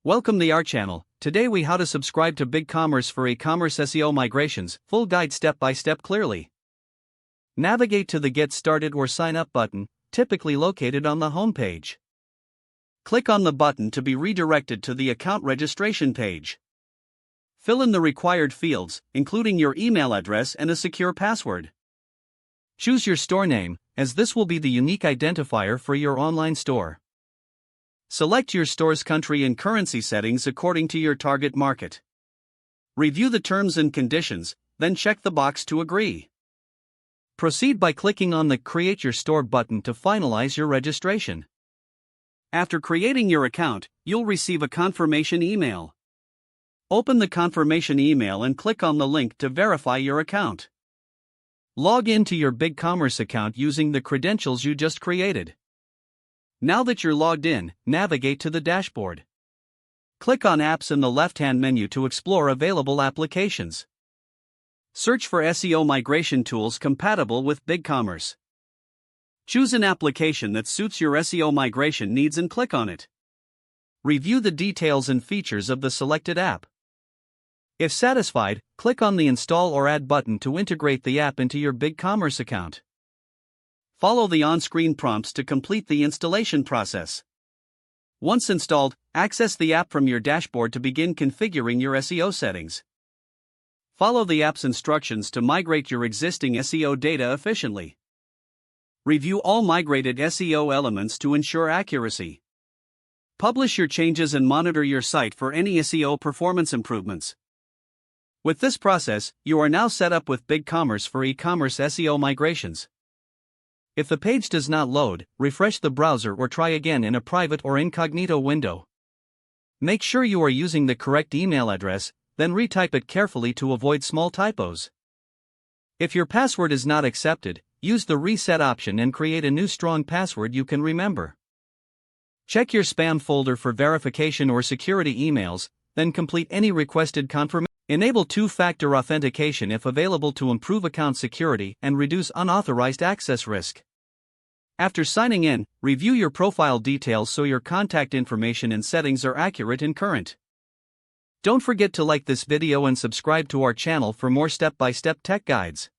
Welcome to our channel. Today we how to subscribe to BigCommerce for e-commerce SEO migrations, full guide step by step clearly. Navigate to the Get Started or Sign Up button, typically located on the home page. Click on the button to be redirected to the account registration page. Fill in the required fields, including your email address and a secure password. Choose your store name, as this will be the unique identifier for your online store. Select your store's country and currency settings according to your target market. Review the terms and conditions, then check the box to agree. Proceed by clicking on the Create Your Store button to finalize your registration. After creating your account, you'll receive a confirmation email. Open the confirmation email and click on the link to verify your account. Log into your BigCommerce account using the credentials you just created. Now that you're logged in, navigate to the dashboard. Click on Apps in the left-hand menu to explore available applications. Search for SEO migration tools compatible with BigCommerce. Choose an application that suits your SEO migration needs and click on it. Review the details and features of the selected app. If satisfied, click on the Install or Add button to integrate the app into your BigCommerce account. Follow the on-screen prompts to complete the installation process. Once installed, access the app from your dashboard to begin configuring your SEO settings. Follow the app's instructions to migrate your existing SEO data efficiently. Review all migrated SEO elements to ensure accuracy. Publish your changes and monitor your site for any SEO performance improvements. With this process, you are now set up with BigCommerce for e-commerce SEO migrations. If the page does not load, refresh the browser or try again in a private or incognito window. Make sure you are using the correct email address, then retype it carefully to avoid small typos. If your password is not accepted, use the reset option and create a new strong password you can remember. Check your spam folder for verification or security emails, then complete any requested confirmation. Enable two-factor authentication if available to improve account security and reduce unauthorized access risk. After signing in, review your profile details so your contact information and settings are accurate and current. Don't forget to like this video and subscribe to our channel for more step-by-step tech guides.